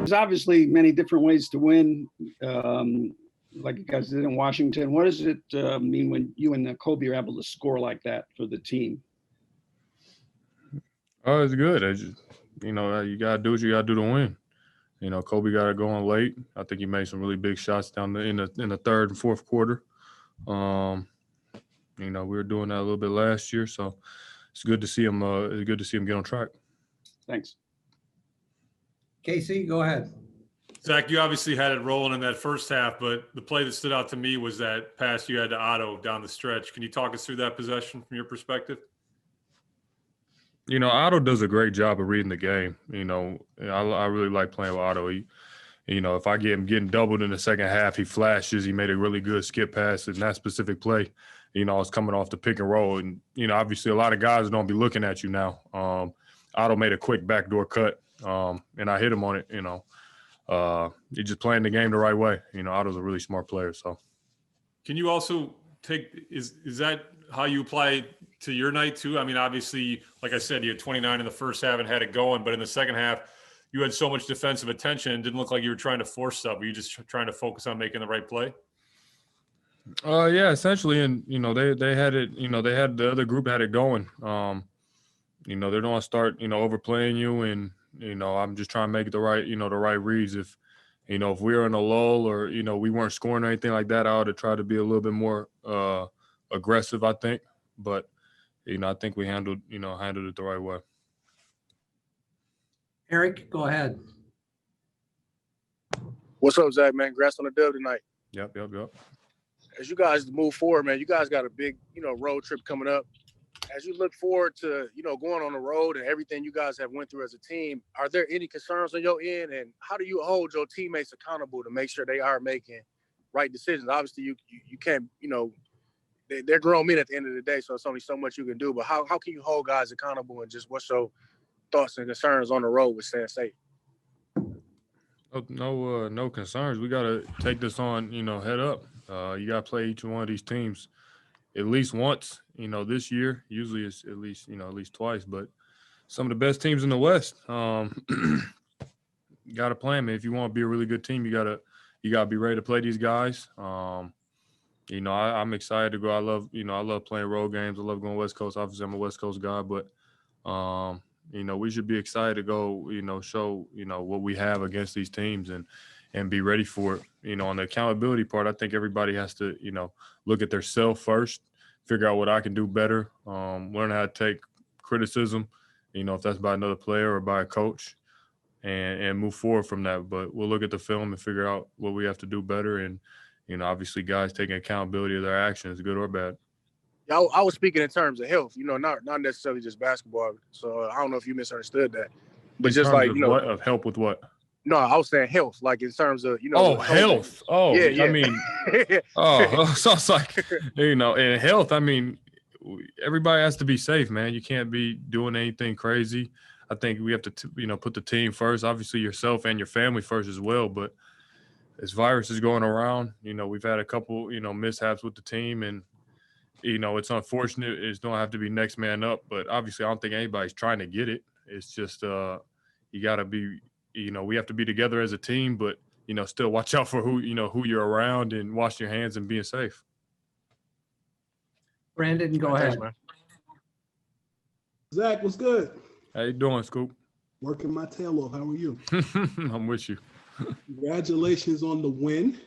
there's obviously many different ways to win, like you guys did in Washington. What does it mean when you and Kobe are able to score like that for the team? Oh, it's good. You got to do what you got to do to win. Kobe got it going late. I think he made some really big shots down in the third and fourth quarter. We were doing that a little bit last year, so it's good to see him. It's good to see him get on track. Thanks. Casey, go ahead. Zach, you obviously had it rolling in that first half, but the play that stood out to me was that pass you had to Otto down the stretch. Can you talk us through that possession from your perspective? Otto does a great job of reading the game. I really like playing with Otto. If I get him getting doubled in the second half, he flashes. He made a really good skip pass in that specific play. It's coming off the pick and roll. And, obviously a lot of guys don't be looking at you now. Otto made a quick backdoor cut, and I hit him on it, He's just playing the game the right way. Otto's a really smart player. So, can you also is that how you apply to your night too? I mean, obviously, like I said, you had 29 in the first half and had it going, but in the second half, you had so much defensive attention and didn't look like you were trying to force stuff. Were you just trying to focus on making the right play? Yeah, essentially. And, they had it, they had the other group had it going. They don't want to start, overplaying you. And, I'm just trying to make the right, the right reads. If we were in a lull or, we weren't scoring or anything like that, I would have tried to be a little bit more aggressive, I think. But, I think we handled it the right way. Eric, go ahead. What's up, Zach, man? Congrats on the dub tonight. Yep. As you guys move forward, man, you guys got a big, road trip coming up. As you look forward to, going on the road and everything you guys have went through as a team, are there any concerns on your end? And how do you hold your teammates accountable to make sure they are making right decisions? Obviously, you can't, they're grown men at the end of the day, so it's only so much you can do. But how can you hold guys accountable, and just what's your thoughts and concerns on the road with staying safe? No concerns. We got to take this on, head up. You got to play each one of these teams at least once, this year. Usually it's at least twice, but some of the best teams in the West, you got to play them. If you want to be a really good team, you got to be ready to play these guys. I'm excited to go. I love playing road games. I love going West Coast. Obviously, I'm a West Coast guy, but we should be excited to go, show, what we have against these teams and be ready for it. On the accountability part, I think everybody has to, look at their self first, figure out what I can do better, learn how to take criticism, if that's by another player or by a coach, and move forward from that. But we'll look at the film and figure out what we have to do better. And, obviously guys taking accountability of their actions, good or bad. Yeah, I was speaking in terms of health, not necessarily just basketball. So I don't know if you misunderstood that, but in just terms like, of of help with what? No, I was saying health, like in terms of, health. Oh, yeah. I mean, so it's like, in health, I mean, everybody has to be safe, man. You can't be doing anything crazy. I think we have to, put the team first, obviously yourself and your family first as well. But this virus is going around, we've had a couple, mishaps with the team, and, it's unfortunate. It's don't have to be next man up, but obviously I don't think anybody's trying to get it. It's just, you got to be, we have to be together as a team, but, still watch out for who you're around and wash your hands and being safe. Brandon, go ahead. Man. Zach, what's good? How you doing, Scoop? Working my tail off. How are you? I'm with you. Congratulations on the win.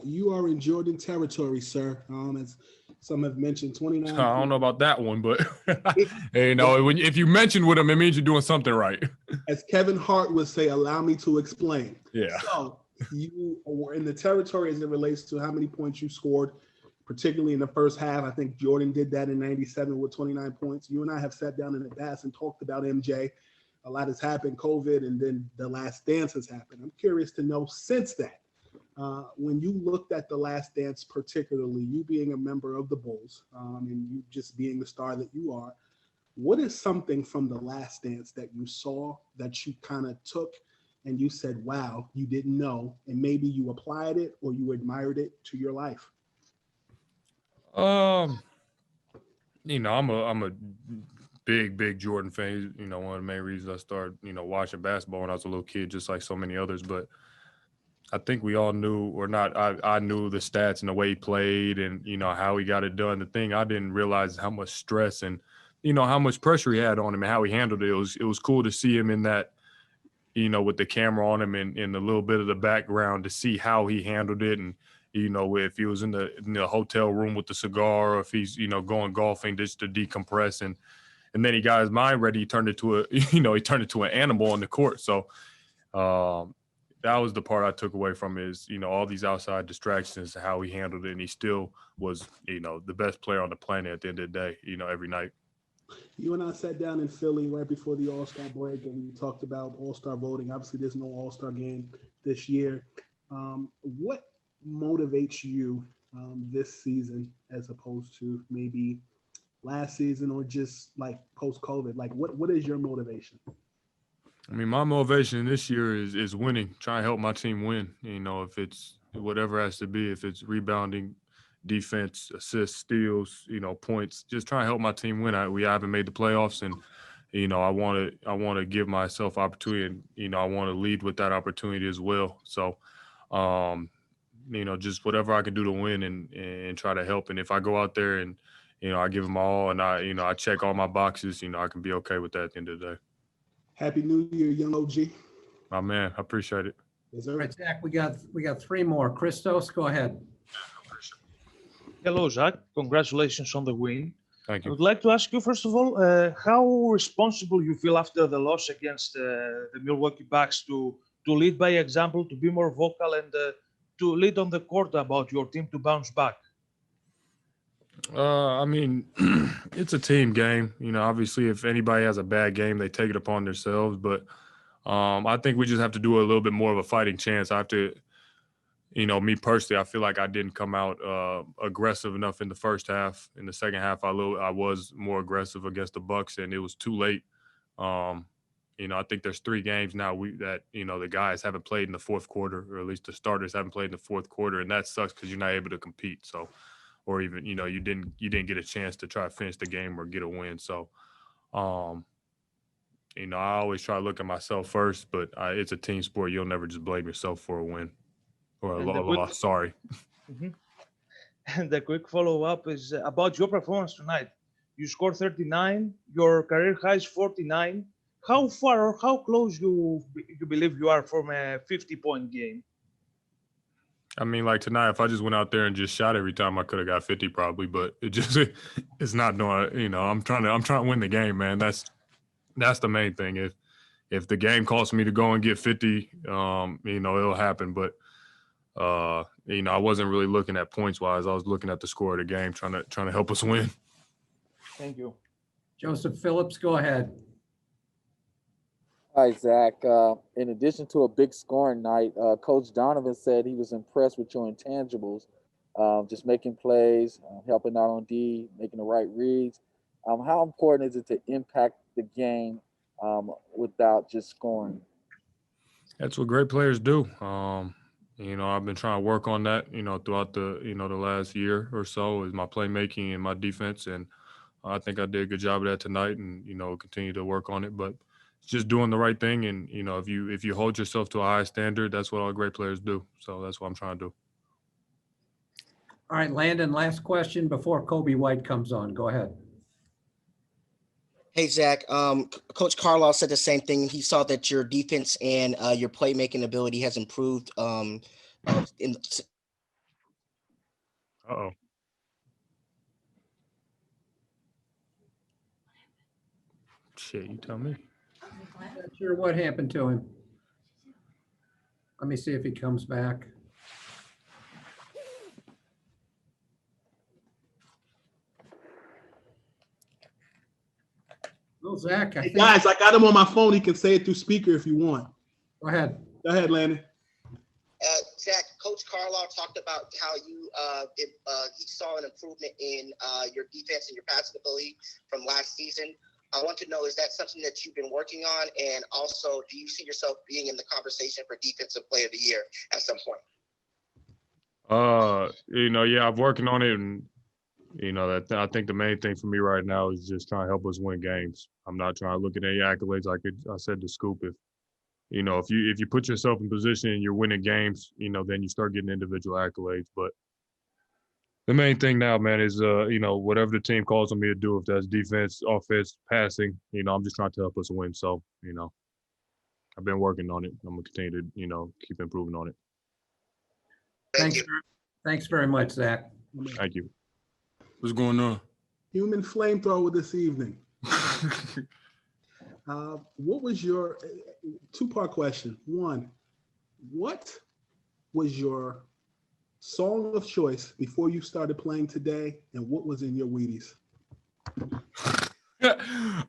You are in Jordan territory, sir. As some have mentioned, 29. I don't know about that one, but if you mention with him, it means you're doing something right. As Kevin Hart would say, allow me to explain. Yeah. So you were in the territory as it relates to how many points you scored, particularly in the first half. I think Jordan did that in 97 with 29 points. You and I have sat down in the past and talked about MJ. A lot has happened, COVID, and then The Last Dance has happened. I'm curious to know, since that, when you looked at The Last Dance, particularly you being a member of the Bulls, and you just being the star that you are, what is something from The Last Dance that you saw that you kind of took and you said, wow, you didn't know, and maybe you applied it or you admired it to your life? I'm a big Jordan fan. You know, one of the main reasons I started, watching basketball when I was a little kid, just like so many others. But I think we all knew, or not, I knew the stats and the way he played and, how he got it done. The thing I didn't realize is how much stress and, how much pressure he had on him and how he handled it. It was cool to see him in that, with the camera on him and a little bit of the background to see how he handled it. And, if he was in the hotel room with the cigar or if he's, going golfing just to decompress. And then he got his mind ready. He turned into an animal on the court. So, that was the part I took away from is, all these outside distractions, how he handled it. And he still was, the best player on the planet at the end of the day, every night. You and I sat down in Philly right before the All-Star break, and we talked about All-Star voting. Obviously, there's no All-Star game this year. What motivates you this season as opposed to maybe last season or just like post-COVID? Like, what is your motivation? I mean, my motivation this year is winning, trying to help my team win. If it's whatever it has to be, if it's rebounding, defense, assists, steals, points, just trying to help my team win. We haven't made the playoffs, and I want to give myself opportunity, and I want to lead with that opportunity as well. So, just whatever I can do to win and try to help. And if I go out there and I give them all, and I check all my boxes, I can be okay with that at the end of the day. Happy New Year, young OG. My man, I appreciate it. Yes, All sir. right, Zach, we got three more. Christos, go ahead. Hello, Zach. Congratulations on the win. Thank I you. would like to ask you, first of all, how responsible you feel after the loss against the Milwaukee Bucks to lead by example, to be more vocal, and to lead on the court about your team to bounce back? I mean, it's a team game. Obviously, if anybody has a bad game, they take it upon themselves. But I think we just have to do a little bit more of a fighting chance. I have to, me personally, I feel like I didn't come out aggressive enough in the first half. In the second half, I was more aggressive against the Bucks, and it was too late. I think there's 3 games now that the guys haven't played in the fourth quarter, or at least the starters haven't played in the fourth quarter, and that sucks because you're not able to compete. So. Or even, you didn't get a chance to try to finish the game or get a win. So, I always try to look at myself first, but it's a team sport. You'll never just blame yourself for a win or a loss. Sorry. Mm-hmm. And the quick follow-up is about your performance tonight. You scored 39, your career high is 49. How far or how close you believe you are from a 50-point game? I mean, like tonight, if I just went out there and just shot every time, I could have got 50 probably, but it's not doing. I'm trying to win the game, man. That's the main thing. If the game calls me to go and get 50, it'll happen. But I wasn't really looking at points wise. I was looking at the score of the game, trying to help us win. Thank you. Joseph Phillips, go ahead. Hi, Zach. In addition to a big scoring night, Coach Donovan said he was impressed with your intangibles, just making plays, helping out on D, making the right reads. How important is it to impact the game without just scoring? That's what great players do. I've been trying to work on that, throughout the last year or so is my playmaking and my defense. And I think I did a good job of that tonight and, continue to work on it. But it's just doing the right thing. And, if you hold yourself to a high standard, that's what all great players do. So that's what I'm trying to do. All right, Landon, last question before Coby White comes on. Go ahead. Hey, Zach. Coach Carlisle said the same thing. He saw that your defense and your playmaking ability has improved. Uh-oh. Shit, you tell me. Not sure what happened to him. Let me see if he comes back. Well, Zach, I Hey, think. guys, I got him on my phone. He can say it through speaker if you want. Go ahead. Go ahead, Landon. Zach, Coach Carlisle talked about how he saw an improvement in your defense and your passing ability from last season. I want to know, is that something that you've been working on? And also, do you see yourself being in the conversation for Defensive Player of the Year at some point? Yeah, I'm working on it, and I think the main thing for me right now is just trying to help us win games. I'm not trying to look at any accolades. I said to Scoop, if you put yourself in position and you're winning games, then you start getting individual accolades. But the main thing now, man, is whatever the team calls on me to do, if that's defense, offense, passing, I'm just trying to help us win. So, I've been working on it. I'm gonna continue to, keep improving on it. Thanks very much, Zach. Thank you. What's going on? Human flamethrower this evening. What was your two-part question? One, what was your song of choice before you started playing today, and what was in your Wheaties?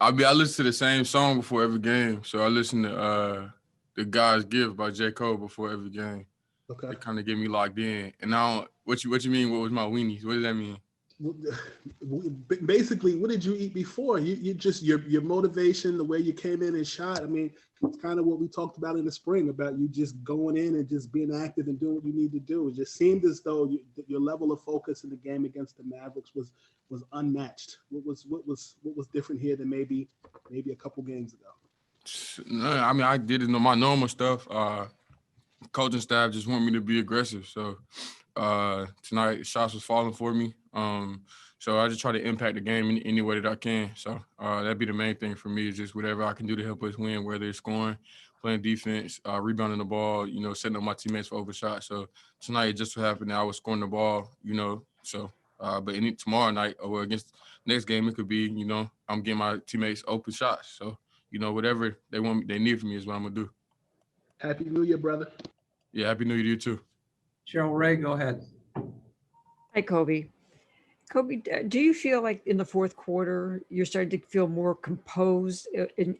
I listen to the same song before every game. So I listen to The God's Gift by J. Cole before every game. Okay. It kind of get me locked in. And now, what you mean? What was my weenies? What does that mean? Basically, what did you eat before? You just your motivation, the way you came in and shot. I mean, it's kind of what we talked about in the spring about you just going in and just being active and doing what you need to do. It just seemed as though your level of focus in the game against the Mavericks was unmatched. What was different here than maybe a couple games ago? No, I did my normal stuff. Coaching staff just want me to be aggressive. So tonight, shots was falling for me. So I just try to impact the game in any way that I can. So that'd be the main thing for me, is just whatever I can do to help us win, whether it's scoring, playing defense, rebounding the ball, setting up my teammates for open shots. So tonight, it just so happened that I was scoring the ball, So, but tomorrow night or against next game, it could be, I'm getting my teammates open shots. So, whatever they need from me is what I'm gonna do. Happy New Year, brother. Yeah, Happy New Year to you too. Cheryl Ray, go ahead. Hi, Kobe. Kobe, do you feel like in the fourth quarter you're starting to feel more composed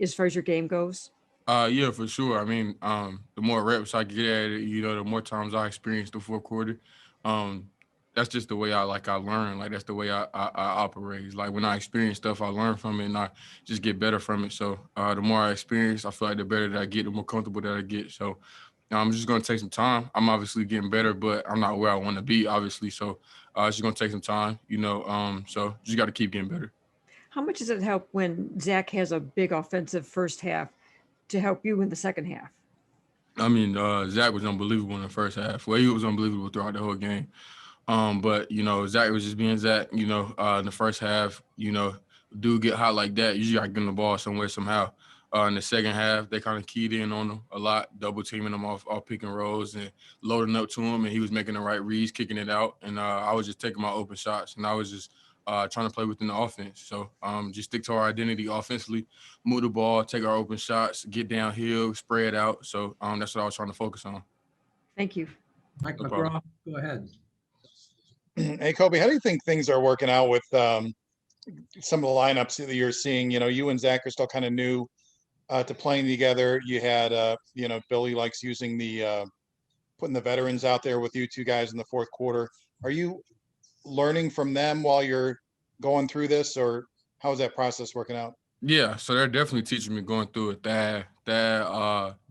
as far as your game goes? Yeah, for sure. I mean, the more reps I get at it, the more times I experience the fourth quarter. That's just the way I learn. Like, that's the way I operate. It's like when I experience stuff, I learn from it and I just get better from it. So the more I experience, I feel like the better that I get, the more comfortable that I get. So I'm just going to take some time. I'm obviously getting better, but I'm not where I want to be, obviously. So it's just going to take some time, so just got to keep getting better. How much does it help when Zach has a big offensive first half to help you in the second half? I mean, Zach was unbelievable in the first half. Well, he was unbelievable throughout the whole game. But, Zach was just being Zach, in the first half, dude get hot like that, you just got to get him the ball somewhere, somehow. In the second half, they kind of keyed in on him a lot, double teaming him off pick and rolls and loading up to him, and he was making the right reads, kicking it out. And I was just taking my open shots, and I was just trying to play within the offense. So just stick to our identity offensively, move the ball, take our open shots, get downhill, spray it out. So that's what I was trying to focus on. Thank you. Mike McGraw, go ahead. Hey, Kobe, how do you think things are working out with some of the lineups that you're seeing? You and Zach are still kind of new to playing together. You had, Billy likes using putting the veterans out there with you two guys in the fourth quarter. Are you learning from them while you're going through this, or how's that process working out? Yeah, so they're definitely teaching me going through it. That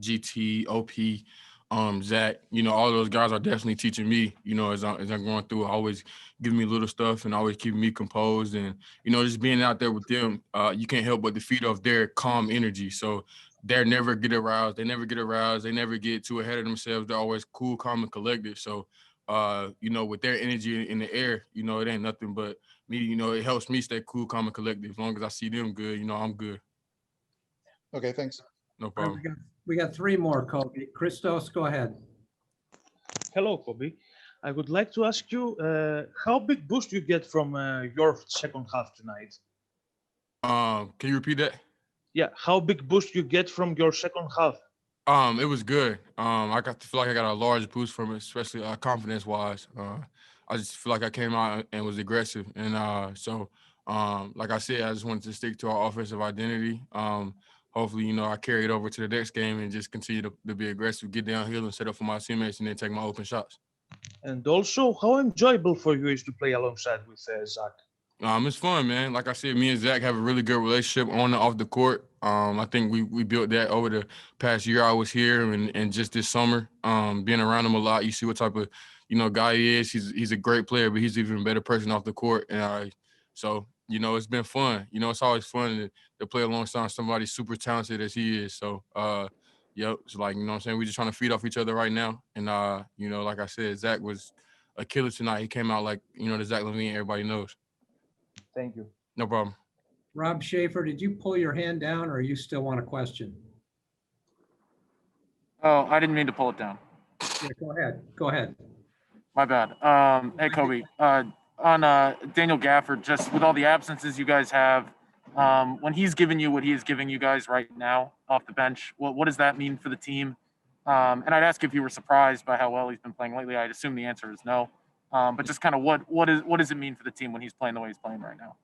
GT, OP, Zach, all those guys are definitely teaching me, as I'm going through it, always giving me little stuff and always keeping me composed. And, just being out there with them, you can't help but to feed off their calm energy. So they never get aroused. They never get too ahead of themselves. They're always cool, calm, and collected. So, with their energy in the air, it ain't nothing but me, it helps me stay cool, calm, and collected. As long as I see them good, I'm good. Okay, thanks. No problem. We got three more, Kobe. Christos, go ahead. Hello, Kobe. I would like to ask you how big boost you get from your second half tonight? Can you repeat that? Yeah, how big boost you get from your second half? It was good. I feel like I got a large boost from it, especially confidence wise. I just feel like I came out and was aggressive, and so like I said, I just wanted to stick to our offensive identity. Hopefully, I carry it over to the next game and just continue to be aggressive, get downhill and set up for my teammates, and then take my open shots. And also, how enjoyable for you is to play alongside with Zach? It's fun, man. Like I said, me and Zach have a really good relationship on and off the court. I think we built that over the past year I was here and just this summer. Being around him a lot, you see what type of, guy he is. He's a great player, but he's even a better person off the court. And so it's been fun. It's always fun to play alongside somebody super talented as he is. So yep, it's like what I'm saying. We're just trying to feed off each other right now. And like I said, Zach was a killer tonight. He came out like the Zach LaVine everybody knows. Thank you. No problem. Rob Schaefer, did you pull your hand down or you still want a question? Oh, I didn't mean to pull it down. Yeah, go ahead. Go ahead. My bad. Hey, Coby, on Daniel Gafford, just with all the absences you guys have, when he's giving you what he is giving you guys right now off the bench, what does that mean for the team? And I'd ask if you were surprised by how well he's been playing lately. I'd assume the answer is no. But just kind of what does it mean for the team when he's playing the way he's playing right now?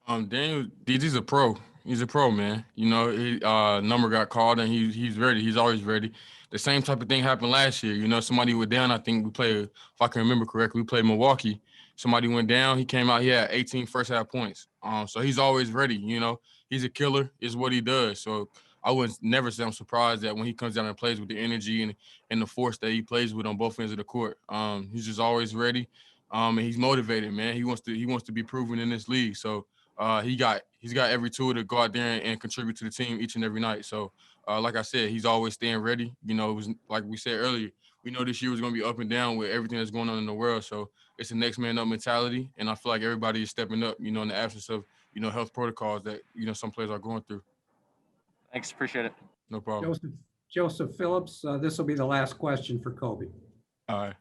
Daniel, DG's a pro. He's a pro, man. He number got called and he's ready. He's always ready. The same type of thing happened last year. Somebody went down. I think we played, if I can remember correctly, we played Milwaukee. Somebody went down. He came out. He had 18 first half points. So he's always ready. He's a killer. Is what he does. So I would never say I'm surprised that when he comes down and plays with the energy and the force that he plays with on both ends of the court, he's just always ready. And he's motivated, man. He wants to be proven in this league. So he's got every tool to go out there and contribute to the team each and every night. So like I said, he's always staying ready. It was like we said earlier, we know this year was going to be up and down with everything that's going on in the world. So it's a next man up mentality. And I feel like everybody is stepping up, in the absence of, health protocols that, some players are going through. Thanks. Appreciate it. No problem. Joseph Phillips, this will be the last question for Coby. All right.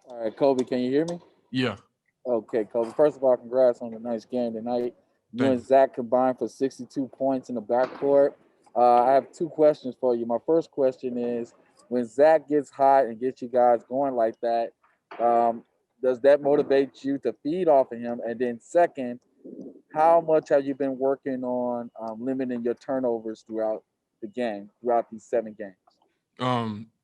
All right, Coby, can you hear me? Yeah. Okay, Coby. First of all, congrats on a nice game tonight. You and Zach combined for 62 points in the backcourt. I have two questions for you. My first question is, when Zach gets hot and gets you guys going like that, does that motivate you to feed off of him? And then second, how much have you been working on limiting your turnovers throughout the game, throughout these 7 games?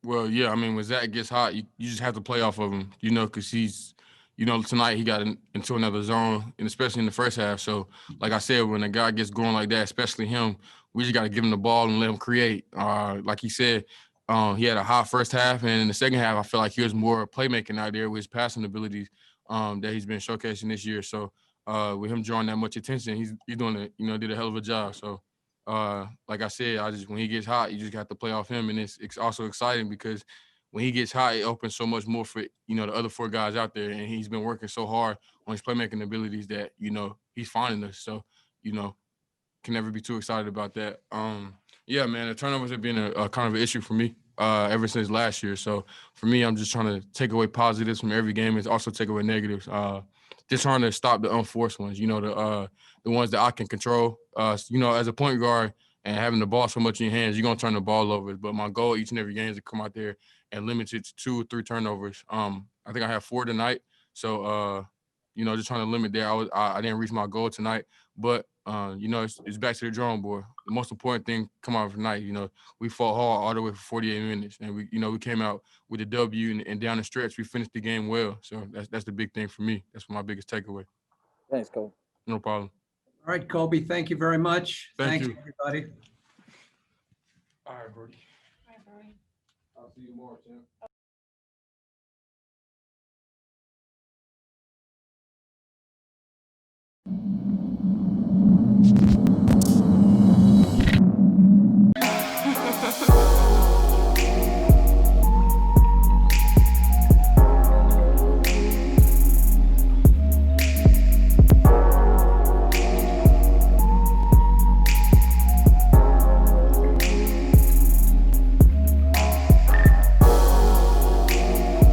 Well, yeah, when Zach gets hot, you just have to play off of him, because he's, tonight he got into another zone, and especially in the first half. So, like I said, when a guy gets going like that, especially him, we just got to give him the ball and let him create. Like he said, he had a hot first half, and in the second half, I feel like he was more playmaking out there with his passing abilities that he's been showcasing this year. So, with him drawing that much attention, he's doing did a hell of a job. So, like I said, when he gets hot, you just got to play off him, and it's also exciting because when he gets hot, it opens so much more for the other 4 guys out there, and he's been working so hard on his playmaking abilities that he's finding us. So can never be too excited about that. Yeah, man, the turnovers have been a kind of an issue for me ever since last year. So for me, I'm just trying to take away positives from every game and also take away negatives. Just trying to stop the unforced ones, the ones that I can control. As a point guard and having the ball so much in your hands, you're going to turn the ball over. But my goal each and every game is to come out there and limit it to 2 or 3 turnovers. I think I have 4 tonight. So, just trying to limit there. I didn't reach my goal tonight. But, it's back to the drawing board. The most important thing come out of tonight, we fought hard all the way for 48 minutes. And, we came out with a W and down the stretch, we finished the game well. So that's the big thing for me. That's my biggest takeaway. Thanks, Coby. No problem. All right, Coby, thank you very much. Thank Thanks, you. everybody. All right, Brody. I'll see you tomorrow, champ.